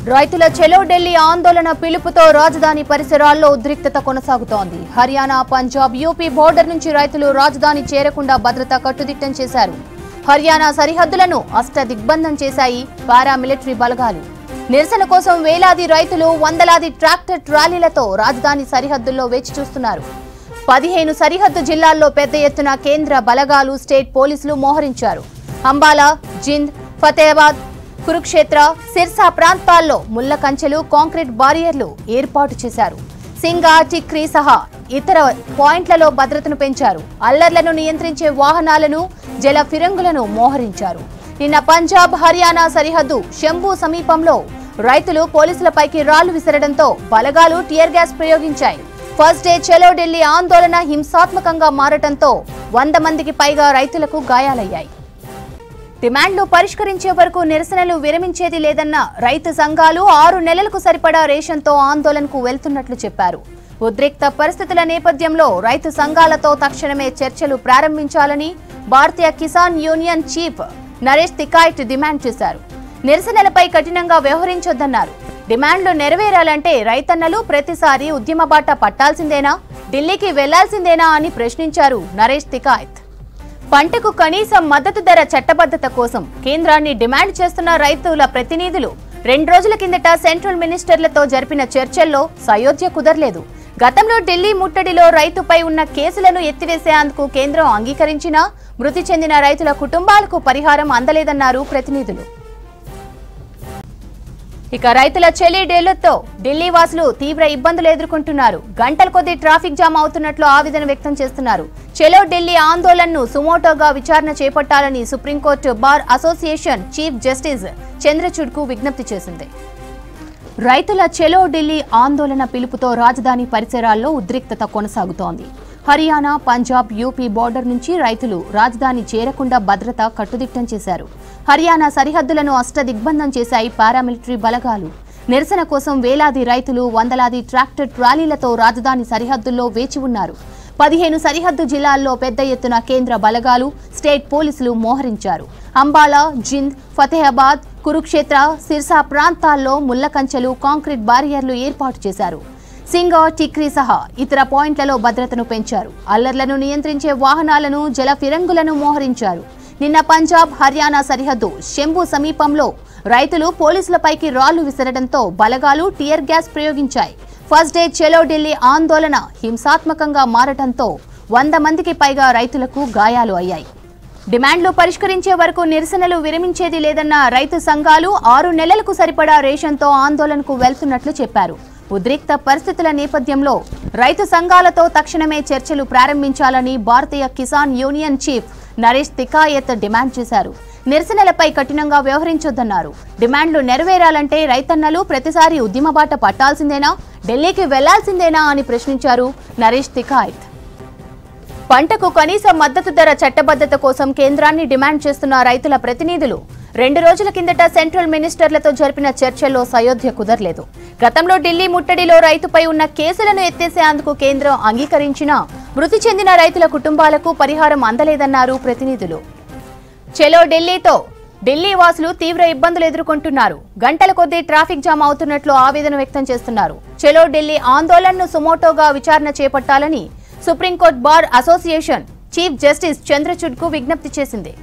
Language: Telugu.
రైతుల చెలో ఢిల్లీ ఆందోళన పిలుపుతో రాజధాని పరిసరాల్లో ఉద్రిక్తత కొనసాగుతోంది. హర్యానా, పంజాబ్, యూపీ బోర్డర్ నుంచి రైతులు రాజధాని చేరకుండా భద్రత కట్టుదిట్టం చేశారు. హర్యానా సరిహద్దులను అష్టదిగ్బంధం చేశాయి పారామిలిటరీ బలగాలు. నిరసన కోసం వేలాది రైతులు వందలాది ట్రాక్టర్ ట్రాలీలతో రాజధాని సరిహద్దుల్లో వేచి చూస్తున్నారు. 15 సరిహద్దు జిల్లాల్లో పెద్ద ఎత్తున కేంద్ర బలగాలు, స్టేట్ పోలీసులు మోహరించారు. అంబాలా, జింద్, ఫతేహాబాద్, కురుక్షేత్ర, సిర్సా ప్రాంతాల్లో ముళ్ల కంచెలు, కాంక్రీట్ బారియర్లు ఏర్పాటు చేశారు. సింగా, టిక్రీ సహా ఇతర పాయింట్లలో భద్రతను పెంచారు. అల్లర్లను నియంత్రించే వాహనాలను, జల ఫిరంగులను మోహరించారు. నిన్న పంజాబ్, హర్యానా సరిహద్దు శంభు సమీపంలో రైతులు పోలీసులపైకి రాళ్లు విసరడంతో బలగాలు టియర్ గ్యాస్ ప్రయోగించాయి. ఫస్ట్ డే చలో ఢిల్లీ ఆందోళన హింసాత్మకంగా మారటంతో 100 మందికి పైగా రైతులకు గాయాలయ్యాయి. డిమాండ్లు పరిష్కరించే వరకు నిరసనలు విరమించేది లేదన్న రైతు సంఘాలు 6 నెలలకు సరిపడా రేషన్తో ఆందోళనకు వెళ్తున్నట్లు చెప్పారు. ఉద్రిక్త పరిస్థితుల నేపథ్యంలో రైతు సంఘాలతో తక్షణమే చర్చలు ప్రారంభించాలని Bharatiya Kisan Union chief Naresh Tikait demand చేశారు. నిరసనలపై కఠినంగా వ్యవహరించొద్దన్నారు. డిమాండ్లు నెరవేరాలంటే రైతన్నలు ప్రతిసారి ఉద్యమ బాట పట్టాల్సిందేనా, ఢిల్లీకి వెళ్లాల్సిందేనా అని ప్రశ్నించారు నరేష్ తికాయత్. పంటకు కనీస మద్దతు ధర చట్టబద్ధత కోసం కేంద్రాన్ని డిమాండ్ చేస్తున్న రైతుల ప్రతినిధులు 2 రోజుల కిందట సెంట్రల్ మినిస్టర్లతో జరిపిన చర్చల్లో సయోధ్య కుదరలేదు. గతంలో ఢిల్లీ ముట్టడిలో రైతుపై ఉన్న కేసులను ఎత్తివేసేందుకు కేంద్రం అంగీకరించినా మృతి చెందిన రైతుల కుటుంబాలకు పరిహారం అందలేదన్నారు ప్రతినిధులు. ఇక రైతుల చెలి ఢిల్లీతో ఢిల్లీ వాసులు తీవ్ర ఇబ్బందులు ఎదుర్కొంటున్నారు. గంటల కొద్దీ ట్రాఫిక్ జామ్ అవుతున్నట్లు ఆవేదన వ్యక్తం చేస్తున్నారు. చెలో ఢిల్లీ ఆందోళనను సుమోటోగా విచారణ చేపట్టాలని Supreme Court Bar Association Chief Justice చంద్రచూడ్కు విజ్ఞప్తి చేసింది. రైతుల చెలో ఢిల్లీ ఆందోళన పిలుపుతో రాజధాని పరిసరాల్లో ఉద్రిక్తత కొనసాగుతోంది. హర్యానా, పంజాబ్, యూపీ బోర్డర్ నుంచి రైతులు రాజధాని చేరకుండా భద్రత కట్టుదిట్టం చేశారు. హర్యానా సరిహద్దులను అష్టదిగ్బంధం చేశాయి పారామిలిటరీ బలగాలు. నిరసన కోసం వేలాది రైతులు వందలాది ట్రాక్టర్ ట్రాలీలతో రాజధాని సరిహద్దుల్లో వేచి ఉన్నారు. 15 సరిహద్దు జిల్లాల్లో పెద్ద ఎత్తున కేంద్ర బలగాలు, స్టేట్ పోలీసులు మోహరించారు. అంబాలా, జింద్, ఫతేహాబాద్, కురుక్షేత్ర, సిర్సా ప్రాంతాల్లో ముళ్ల కంచెలు, కాంక్రీట్ బారియర్లు ఏర్పాటు చేశారు. సింగా, టిక్రీ సహా ఇతర పాయింట్లలో భద్రతను పెంచారు. అల్లర్లను నియంత్రించే వాహనాలను, జల ఫిరంగులను మోహరించారు. నిన్న పంజాబ్, హర్యానా సరిహద్దు శంభు సమీపంలో రైతులు పోలీసులపైకి రాళ్లు విసరడంతో బలగాలు టియర్ గ్యాస్ ప్రయోగించాయి. ఫస్ట్ డే చలో ఢిల్లీ ఆందోళన హింసాత్మకంగా మారటంతో 100 మందికి పైగా రైతులకు గాయాలు అయ్యాయి. డిమాండ్లు పరిష్కరించే వరకు నిరసనలు విరమించేది లేదన్న రైతు సంఘాలు 6 నెలలకు సరిపడా రేషన్తో ఆందోళనకు వెళ్తున్నట్లు చెప్పారు. ఉద్రిక్త పరిస్థితుల నేపథ్యంలో రైతు సంఘాలతో తక్షణమే చర్చలు ప్రారంభించాలని Bharatiya Kisan Union chief Naresh Tikait demand చేశారు. నిరసనలపై కఠినంగా వ్యవహరించొద్దన్నారు. డిమాండ్లు నెరవేరాలంటే రైతన్నలు ప్రతిసారి ఉద్యమ బాట పట్టాల్సిందేనా, ఢిల్లీకి వెళ్లాల్సిందేనా అని ప్రశ్నించారు నరేష్ తికాయత్. పంటకు కనీస మద్దతు ధర చట్టబద్ధత కోసం కేంద్రాన్ని డిమాండ్ చేస్తున్న రైతుల ప్రతినిధులు 2 రోజుల కిందట సెంట్రల్ మినిస్టర్లతో జరిపిన చర్చల్లో సయోధ్య కుదరలేదు. గతంలో ఢిల్లీ ముట్టడిలో రైతుపై ఉన్న కేసులను ఎత్తేసేందుకు కేంద్రం అంగీకరించినా మృతి చెందిన రైతుల కుటుంబాలకు పరిహారం అందలేదన్నారు ప్రతినిధులు. చెలో ఢిల్లీతో ఢిల్లీ వాసులు తీవ్ర ఇబ్బందులు ఎదుర్కొంటున్నారు. గంటల కొద్దీ ట్రాఫిక్ జామ్ అవుతున్నట్లు ఆవేదన వ్యక్తం చేస్తున్నారు. చెలో ఢిల్లీ ఆందోళనను సుమోటోగా విచారణ చేపట్టాలని Supreme Court Bar Association Chief Justice చంద్రచూడ్కు విజ్ఞప్తి చేసింది.